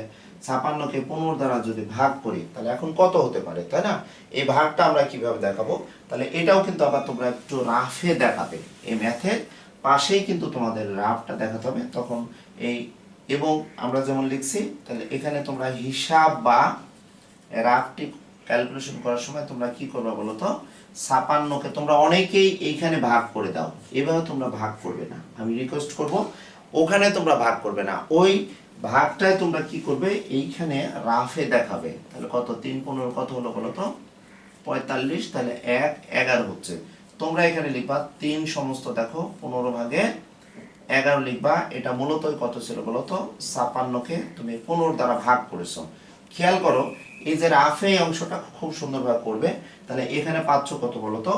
56-কে 15 দ্বারা যদি ভাগ করি তাহলে এখন কত হতে পারে, তাই না। এই ভাগটা আমরা কিভাবে দেখাবো, তাহলে এটাও কিন্তু আবার তোমরা একটু রাফে দেখাবে, এই ম্যাথের পাশেই কিন্তু তোমাদের রাফটা দেখাতে হবে। তখন এই এবং আমরা যেমন লিখছি, তাহলে এখানে তোমরা হিসাব বা রাফটি ক্যালকুলেশন করার সময় তোমরা কি করবে বলো তো, 56-কে তোমরা অনেকেই এইখানে ভাগ করে দাও, এভাবে তোমরা ভাগ করবে না, আমি রিকোয়েস্ট করব, ওখানে তোমরা ভাগ করবে না, ওই ভাগটায় তোমরা কি করবে, এইখানে রাফে দেখাবে। তাহলে কত, 3 15 কত হলো বলো তো, 45। তাহলে 1 11 হচ্ছে। তোমরা এখানে লিখবা 3 সমস্ত দেখো 15/11 লিখবা। এটা মূলত কত ছিল বলো তো, 56-কে তুমি 15 দ্বারা ভাগ করেছো। খেয়াল করো, এই যে রাফে অংশটা খুব সুন্দরভাবে করবে। তাহলে এখানে পাচ্ছ কত বলো তো,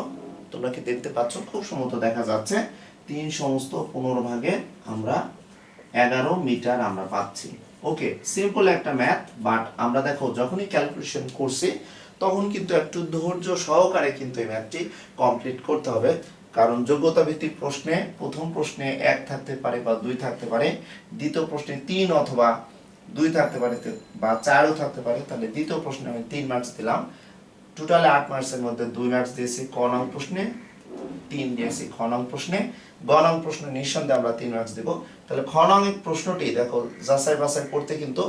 তোমরা কি দেখতে পাচ্ছ, খুব সুন্দর দেখা যাচ্ছে, 3 সমস্ত 15/11 আমরা 11 মিটার আমরা পাচ্ছি। ওকে, সিম্পল একটা ম্যাথ, বাট আমরা দেখো যখনই ক্যালকুলেশন করছি তখন কিন্তু একটু ধৈর্য সহকারে কিন্তু এই ম্যাথটি কমপ্লিট করতে হবে, কারণ যোগ্যতা ভিত্তিক প্রশ্নে প্রথম প্রশ্নে 1 থাকতে পারে বা 2 থাকতে পারে, দ্বিতীয় প্রশ্নে 3 অথবা 2 থাকতে পারে বা 4ও থাকতে পারে। তাহলে দ্বিতীয় প্রশ্নে আমি 3 মার্কস দিলাম, টোটালে 8 মার্কসের মধ্যে 2 মার্কস দিয়েছি ক নং প্রশ্নে, 3 দিয়েছি খ নং প্রশ্নে, গ নং প্রশ্নে নিঃসন্দেহে আমরা 3 মার্কস দেব। তাহলে খ নং প্রশ্নটি দেখো যাচাই বাছাই করতে কিন্তু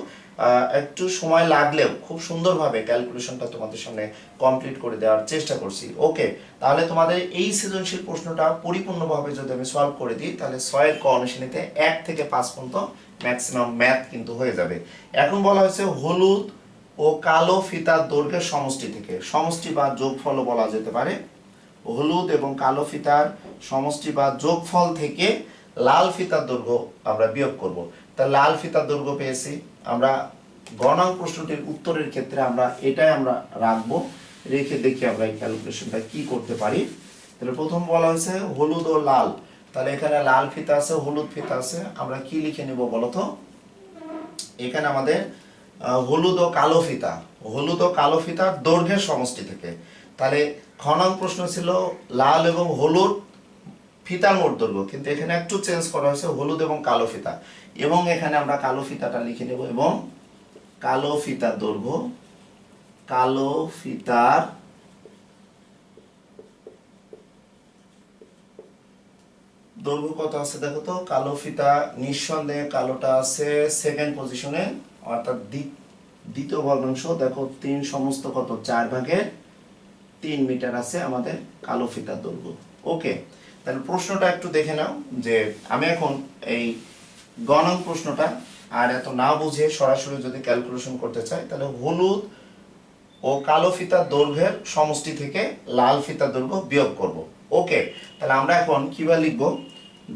একটু সময় লাগলেও খুব সুন্দরভাবে ক্যালকুলেশনটা তোমাদের সামনে কমপ্লিট করে দেওয়ার চেষ্টা করছি। ওকে, তাহলে তোমাদের এই সৃজনশীল প্রশ্নটা পরিপূর্ণভাবে যদি আমি সলভ করে দিই, তাহলে 6 এর ক অনুশীলনীতে 1 থেকে 5 পর্যন্ত ম্যাক্সিমাম ম্যাথ কিন্তু হয়ে যাবে। এখন বলা হয়েছে হলুদ ও কালো ফিতার দৈর্ঘ্যের সমষ্টি থেকে, সমষ্টি বা যোগফলও বলা যেতে পারে, হলুদ এবং কালো ফিতার সমষ্টি বা যোগফল থেকে লাল ফিতার দৈর্ঘ্য আমরা বিয়োগ করব। তা লাল ফিতার দৈর্ঘ্য পেয়েছি আমরা, গ নং প্রশ্নটির উত্তরের ক্ষেত্রে আমরা এটাই আমরা রাখবো, রেখে দেখি আমরা এই ক্যালকুলেশনটা কি করতে পারি। তাহলে প্রথম বলা হয়েছে হলুদ ও লাল, তাহলে এখানে লাল ফিতা আছে হলুদ ফিতা আছে, আমরা কি লিখে নিব বলতো, এখানে আমাদের হলুদ ও কালো ফিতা, হলুদ ও কালো ফিতার দৈর্ঘ্যের সমষ্টি থেকে। তাহলে খ নং প্রশ্ন ছিল লাল এবং হলুদ ফিতার মোট দৈর্ঘ্য, কিন্তু এখানে একটু চেঞ্জ করা হয়েছে হলুদ এবং কালো ফিতা, এবং এখানে আমরা কালো ফিতাটা লিখে নেব, এবং কালো ফিতার দৈর্ঘ্য, কালো ফিতার দৈর্ঘ্য কত আছে দেখো তো, কালো ফিতা নিঃসন্দেহে কালোটা আছে সেকেন্ড পজিশনে, অর্থাৎ দ্বিতীয় ভগ্নাংশ, দেখো 3 সমস্ত কত 4/3 মিটার আছে আমাদের কালো ফিতার দৈর্ঘ্য। ওকে, তাহলে প্রশ্নটা একটু দেখে নাও, যে আমি এখন এই গ নং প্রশ্নটা আর এত না বুঝে সরাসরি যদি ক্যালকুলেশন করতে চাই, তাহলে হলুদ ও কালো ফিতার দৈর্ঘ্যের সমষ্টি থেকে লাল ফিতার দৈর্ঘ্য বিয়োগ করব। ওকে, তাহলে আমরা এখন কিভাবে লিখব,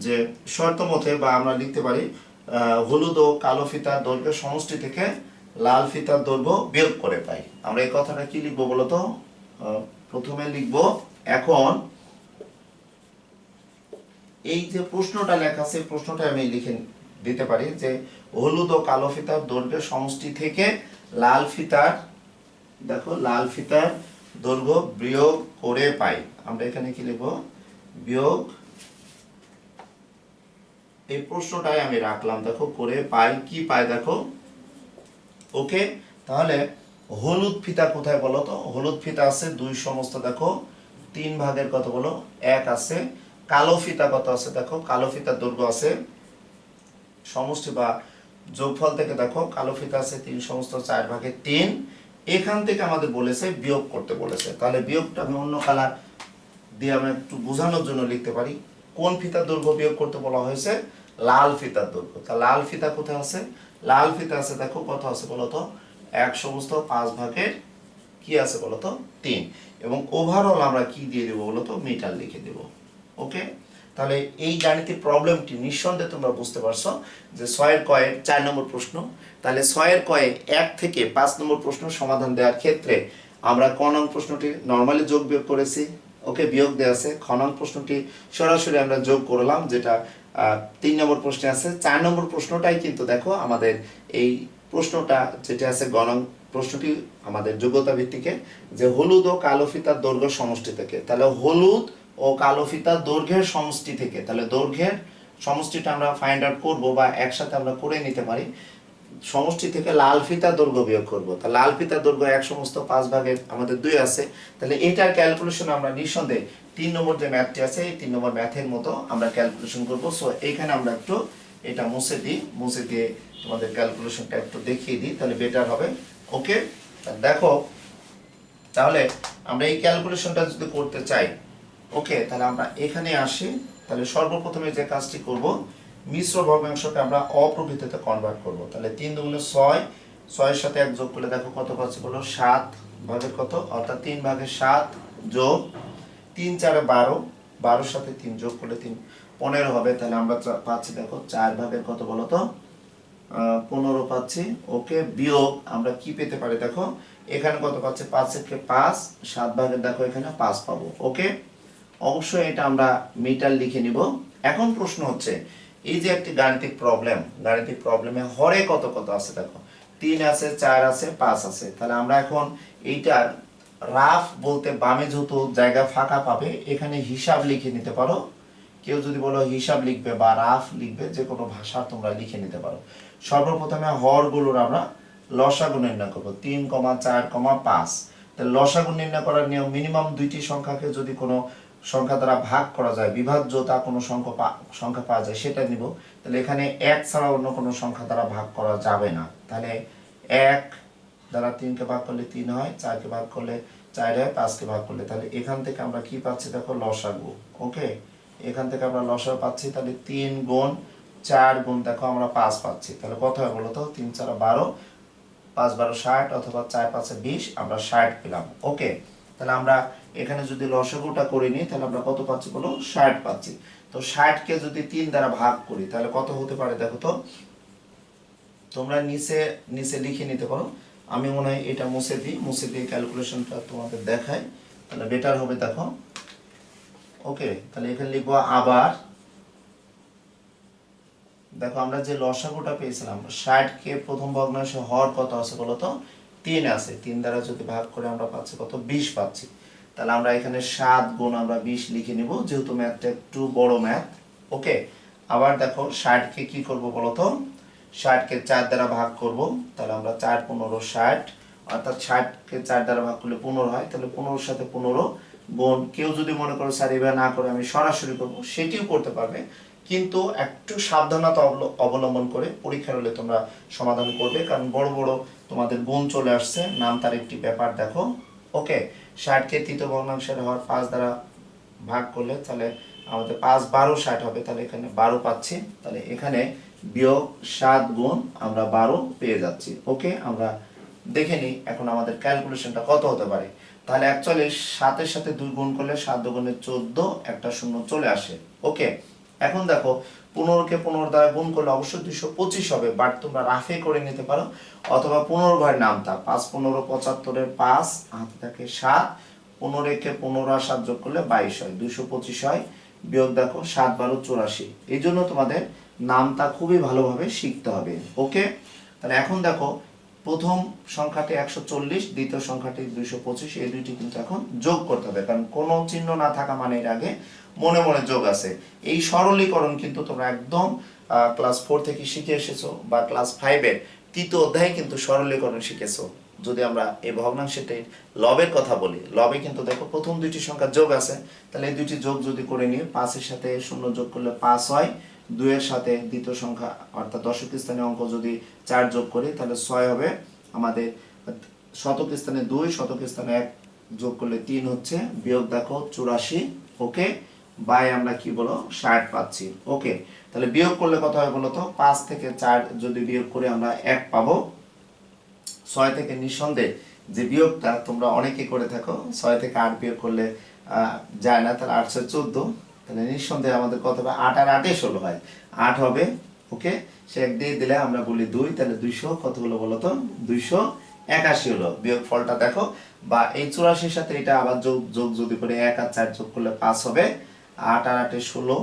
যে শর্ত মতে বা আমরা লিখতে পারি হলুদ ও কালো ফিতার দৈর্ঘ্যের সমষ্টি থেকে লাল ফিতার দৈর্ঘ্য বিয়োগ করে পাই। আমরা এই কথাটা কি লিখবো বলতো, প্রথমে লিখব এখন এই যে প্রশ্নটা লেখা আছে প্রশ্নটা আমি লিখে দিতে পারি, যে হলুদ ও কালো ফিতার দৈর্ঘ্যের সমষ্টি থেকে লাল ফিতার, দেখো লাল ফিতার দৈর্ঘ্য বিয়োগ করে পাই। আমরা এখানে কি লিখব, বিয়োগ, এই প্রশ্নটাই আমি রাখলাম, দেখো করে পাই, কি পাই দেখো। ওকে, তাহলে হলুদ ফিতা কোথায় বলো তো, হলুদ ফিতা আছে 2 সমস্ত, দেখো 3 ভাগের কত বলো 1 আছে। কালো ফিতা কত আছে দেখো, কালো ফিতার দৈর্ঘ্য আছে সমষ্টি বা যোগফল থেকে, দেখো কালো ফিতা আছে 3 সমস্ত 4/3, এখান থেকে আমাদের বলেছে বিয়োগ করতে বলেছে। তাহলে বিয়োগটা আমি অন্য কালার দিয়ে আমি একটু বোঝানোর জন্য লিখতে পারি, কোন ফিতার দৈর্ঘ্য বিয়োগ করতে বলা হয়েছে, লাল ফিতার দৈর্ঘ্য। তা লাল ফিতা কোথায় আছে, লাল ফিতা আছে দেখো কত আছে বলতো 1 সমস্ত 5/3 কি আছে বলতো 3, এবং ওভারঅল আমরা কি দিয়ে দেবো বলতো মিটার লিখে দেব। ওকে, তাহলে এই গাণিতিক প্রবলেমটি নিঃসন্দেহে তোমরা বুঝতে পারছো যে 6 এর ক এর 4 নম্বর প্রশ্ন। তাহলে 6 এর ক এ 1 থেকে 5 নম্বর প্রশ্ন সমাধান দেওয়ার ক্ষেত্রে আমরা ক নং প্রশ্নটি নরমালি যোগ বিয়োগ করেছি, ওকে বিয়োগ দেওয়া আছে, খ নং প্রশ্নটি সরাসরি আমরা যোগ করলাম, যেটা 3 নম্বর প্রশ্নে আছে। 4 নম্বর প্রশ্নটাই কিন্তু দেখো আমাদের এই প্রশ্নটা যেটা আছে গ নং প্রশ্নটি আমাদের যোগ্যতা ভিত্তিকে, যে হলুদ ও কালো ফিতার দৈর্ঘ্য সমষ্টি থেকে। তাহলে হলুদ ও কালো ফিতার দৈর্ঘ্যের সমষ্টি থেকে, তাহলে দৈর্ঘ্যের সমষ্টিটা আমরা ফাইন্ড আউট করব বা একসাথে আমরা করে নিতে পারি, সমষ্টি থেকে লাল ফিতার দৈর্ঘ্য বিয়োগ করব। তাহলে লাল ফিতার দৈর্ঘ্য 1 সমস্ত 5/3 আমাদের 2 আছে। তাহলে এটার ক্যালকুলেশন আমরা নিঃসন্দেহে 3 নম্বর যে ম্যাথটি আছে এই 3 নম্বর ম্যাথের মতো আমরা ক্যালকুলেশন করব। সো এইখানে আমরা একটু এটা মুছে দিই, মুছে দিয়ে তোমাদের ক্যালকুলেশনটা একটু দেখিয়ে দিই, তাহলে বেটার হবে। ওকে, দেখো তাহলে আমরা এই ক্যালকুলেশনটা যদি করতে চাই, ওকে, তাহলে আমরা এখানে আসি। তাহলে সর্বপ্রথমে যে কাজটি করব, মিশ্র ভগ্নাংশকে আমরা অপ্রকৃতিতে কনভার্ট করব। তাহলে 3 দুগুণে 6, 6 এর সাথে 1 যোগ করলে দেখো কত পাচ্ছি বলো 7 ভাগের কত, অর্থাৎ 3/7 যোগ 3 4 12, 12 এর সাথে 3 যোগ করলে 3 15 হবে। তাহলে আমরা পাচ্ছি দেখো 4 ভাগের কত বলো তো 15 পাচ্ছি। ওকে, বিয়োগ আমরা কি পেতে পারি দেখো, এখানে কত পাচ্ছি 5 থেকে 5, 7 ভাগের দেখো এখানে 5 পাবো। ওকে, অবশ্যই এটা আমরা মিটার লিখে নিব। এখন প্রশ্ন হচ্ছে এই যে একটি গাণিতিক প্রবলেম, গাণিতিক প্রবলেমে হরে কত কত আছে দেখো 3 আছে 4 আছে 5 আছে। তাহলে আমরা এখন এইটার রাফ বলতে বামে যত জায়গা ফাঁকা পাবে এখানে হিসাব লিখে নিতে পারো। কেউ যদি বলো হিসাব লিখবে বা রাফ লিখবে, যে কোনো ভাষা তোমরা লিখে নিতে পারো। সর্বপ্রথমে হরগুলোর আমরা লসাগু নির্ণয় করবো, 3,4,5। তাহলে লসাগু নির্ণয় করার নিয়ম, মিনিমাম দুইটি সংখ্যাকে যদি কোনো সংখ্যা দ্বারা ভাগ করা যায়, বিভাজ্যতা কোনো সংখ্যা পাওয়া যায় সেটা নিব। তাহলে এখানে 1 ছাড়া অন্য কোনো সংখ্যা দ্বারা ভাগ করা যাবে না। তাহলে 1 দ্বারা 3কে ভাগ করলে 3 হয়, 4কে ভাগ করলে 4 হয়, 5কে ভাগ করলে, তাহলে এখান থেকে আমরা কি পাচ্ছি দেখো, লসাগু। ওকে, এখান থেকে আমরা লসাগু পাচ্ছি। তাহলে 3 গুণ 4 গুণ দেখো আমরা 5 পাচ্ছি। তাহলে কত হয় বলো তো, 3 4 12, 5 12 60, অথবা 4 5 20, আমরা 60 পেলাম। ওকে, তাহলে আমরা এখানে যদি লসাগুটা করে নিই তাহলে আমরা কত পাচ্ছি বলো, 60 পাচ্ছি। তো 60কে যদি 3 দ্বারা ভাগ করি তাহলে কত হতে পারে দেখো তো। তোমরা নিচে নিচে লিখে নিতে পারো, আমি মনে হয় এটা মুছে দিয়ে ক্যালকুলেশনটা তোমাদের দেখাই, তাহলে বেটার হবে। দেখো, ওকে, তাহলে এখানে লিখবো আবার। দেখো আমরা যে লসাগুটা পেয়েছিলাম, 60কে প্রথম ভগ্নাংশে হর কত আছে বলো তো, 3 আছে। 3 দ্বারা যদি ভাগ করে আমরা পাচ্ছি কত, 20 পাচ্ছি। তাহলে আমরা এখানে 7 গুণ আমরা 20 লিখে নিব, যেহেতু ম্যাথটা একটু বড় ম্যাথ। ওকে, আবার দেখো 60কে কি করব বলো তো, 60কে 4 দ্বারা ভাগ করব। তাহলে আমরা 4 15 60, অর্থাৎ 60কে 4 দ্বারা ভাগ করলে 15 হয়। তাহলে 15 সাথে 15 গুণ, কেউ যদি মনে করো স্যার এভাবে না করে আমি সরাসরি করব, সেটিও করতে পারবে, কিন্তু একটু সাবধানতা অবলম্বন করে পরীক্ষার হলে তোমরা সমাধান করবে, কারণ বড় বড় তোমাদের গুণ চলে আসছে, নাম তার একটি ব্যাপার। দেখো, ওকে, 60কে তৃতীয় ভগ্নাংশের হর 5 দ্বারা ভাগ করলে তাহলে আমাদের 5 12 60 হবে। তাহলে এখানে 12 পাচ্ছি। তাহলে এখানে বিয়োগ 7 গুণ আমরা 12 পেয়ে যাচ্ছি। ওকে, আমরা দেখে নিই এখন আমাদের ক্যালকুলেশনটা কত হতে পারে। তাহলে অ্যাকচুয়ালি 7-এর সাথে 2 গুণ করলে 7 দুগুণে 14, একটা শূন্য চলে আসে। ওকে, এখন দেখো 15কে 15 দ্বারা গুণ করলে অবশ্যই 225 হবে, বাট তোমরা রাফে করে নিতে পারো, অথবা 15 ঘরের নামতা 5 15 75-এর 5 হাতে থাকে 7, 15কে 15 আর 7 যোগ করলে 22 হয়, 225 হয়। বিয়োগ দেখো 7 12 84। এই জন্য তোমাদের নামতা খুবই ভালোভাবে শিখতে হবে। ওকে, তাহলে এখন দেখো প্রথম সংখ্যাটি 140, দ্বিতীয় সংখ্যাটি 225, এই দুইটি কিন্তু এখন যোগ করতে হবে, কারণ কোনো চিহ্ন না থাকা মানে এর আগে মনে মনে যোগ আছে। এই সরলীকরণ কিন্তু তোমরা একদম ক্লাস 4 থেকে শিখে এসেছো, বা ক্লাস 5-এর তৃতীয় অধ্যায়ে কিন্তু সরলীকরণ শিখেছো। যদি আমরা এই ভগ্নাংশটির লবের কথা বলি, লবে কিন্তু দেখো প্রথম দুইটি সংখ্যা যোগ আছে, তাহলে এই দুইটি যোগ যদি করে নিই, 5-এর সাথে 0 যোগ করলে 5 হয়, 2-এর সাথে দ্বিতীয় সংখ্যা অর্থাৎ দশক স্থানীয় অঙ্ক যদি 4 যোগ করি তাহলে 6 হবে। আমাদের শতক স্থানে 2, শতক স্থানে 1 যোগ করলে 3 হচ্ছে, বিয়োগ দেখো 84। ওকে, বাই আমরা কি বলো 60 পাচ্ছি। ওকে, তাহলে বিয়োগ করলে কত হয় বলো তো, 5 থেকে 4 যদি বিয়োগ করে আমরা 1 পাবো। 6 থেকে নিঃসন্দেহে যে বিয়োগটা তোমরা অনেকে করে থাকো, 6 থেকে 8 বিয়োগ করলে যায় না, তাহলে 8 6 14, তাহলে নিঃসন্দেহে আমাদের কত হবে, 8 আর 8 16 হয়, 8 হবে। ওকে, সে 1 দিয়ে দিলে আমরা বলি 2, তাহলে 200 কত হলো বলো তো, 281 হলো। বিয়োগ ফলটা দেখো, বা এই 84-এর সাথে এটা আবার যোগ যোগ যদি করে 1 আর 4 যোগ করলে 5 হবে, 8 আর 8 16।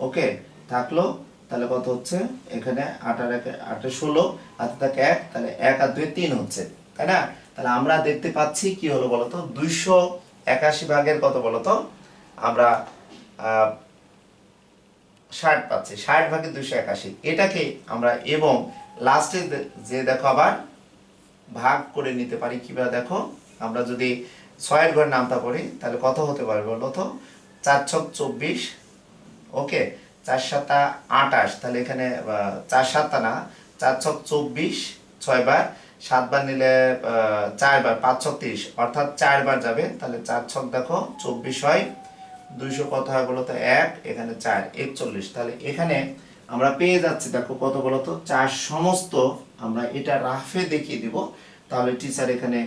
ওকে, থাকলো, তাহলে কত হচ্ছে এখানে 8 আর 1 8 16, হাতে থাকে 1, তাহলে 1 আর 2 3 হচ্ছে, তাই না? তাহলে আমরা দেখতে পাচ্ছি কি হলো বলতো, 281 ভাগের কত বলতো, আমরা 60 পাচ্ছি, 60 ভাগে 281, এটাকে আমরা এবং লাস্টে যে দেখো আবার ভাগ করে নিতে পারি কিভাবে দেখো, আমরা যদি 6-এর ঘরে নামতা পড়ি তাহলে কত হতে পারে বলো তো, 4 6 24। ওকে, 4 7 28, তাহলে এখানে 4 7 না, 4 6 24, 6 বার, 7 বার নিলে 4 বার, 5 6 30, অর্থাৎ 4 বার যাবে, তাহলে 4 6 দেখো 24 হয়, 200 কত হয় বলো তো 1, এখানে 4 41। তাহলে এখানে আমরা পেয়ে যাচ্ছি দেখো কত বলো তো, 4 সমস্ত। আমরা এটা রাফে দেখিয়ে দিব, তাহলে টিচার এখানে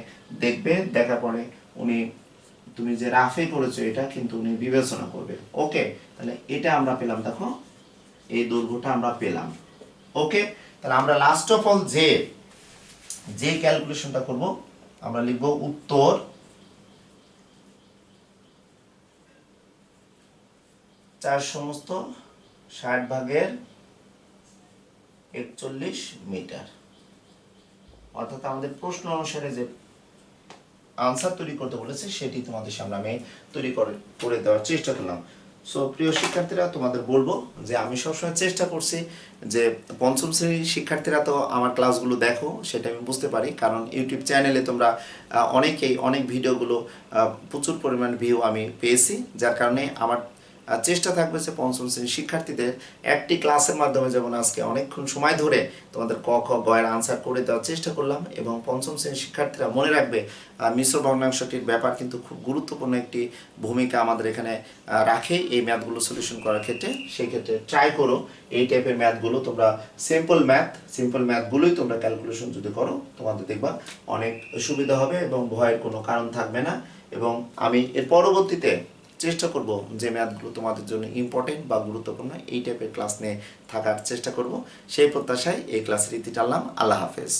দেখবে, দেখার পরে উনি তুমি যে রাফে করেছো এটা কিন্তু উনি বিবেচনা করবে। ওকে, তাহলে এটা আমরা পেলাম, দেখো এই দৈর্ঘ্যটা আমরা পেলাম। ওকে, তাহলে আমরা লাস্ট অফ অল যে ক্যালকুলেশনটা করব, আমরা লিখব উত্তর 4 সমস্ত 60 ভাগের 41 মিটার, অর্থাৎ আমাদের প্রশ্ন অনুসারে যে আনসার তৈরি করতে বলেছে সেটি তোমাদের সামনে আমি তৈরি করে দেওয়ার চেষ্টা করলাম। সো প্রিয় শিক্ষার্থীরা, তোমাদের বলবো যে আমি সবসময় চেষ্টা করছি যে পঞ্চম শ্রেণীর শিক্ষার্থীরা তো আমার ক্লাসগুলো দেখো, সেটা আমি বুঝতে পারি, কারণ ইউটিউব চ্যানেলে তোমরা অনেকেই অনেক ভিডিওগুলো প্রচুর পরিমাণ ভিউ আমি পেয়েছি, যার কারণে আমার চেষ্টা থাকবে যে পঞ্চম শ্রেণীর শিক্ষার্থীদের একটি ক্লাসের মাধ্যমে, যেমন আজকে অনেকক্ষণ সময় ধরে তোমাদের ক খ গ এর আনসার করে দেওয়ার চেষ্টা করলাম, এবং পঞ্চম শ্রেণীর শিক্ষার্থীরা মনে রাখবে মিশ্র ভগ্নাংশটির ব্যাপার কিন্তু খুব গুরুত্বপূর্ণ একটি ভূমিকা আমাদের এখানে রাখে এই ম্যাথগুলো সলিউশন করার ক্ষেত্রে। সেই ক্ষেত্রে ট্রাই করো এই টাইপের ম্যাথগুলো, তোমরা সিম্পল ম্যাথগুলোই তোমরা ক্যালকুলেশন যদি করো তোমাদের দেখবা অনেক সুবিধা হবে এবং ভয়ের কোনো কারণ থাকবে না। এবং আমি এর পরবর্তীতে চেষ্টা করব যে ম্যাথগুলো তোমাদের জন্য ইম্পর্টেন্ট বা গুরুত্বপূর্ণ এই টাইপের ক্লাস নিয়ে থাকার চেষ্টা করব। সেই প্রত্যাশায় এই ক্লাসের ইতি টানলাম। আল্লাহ হাফেজ।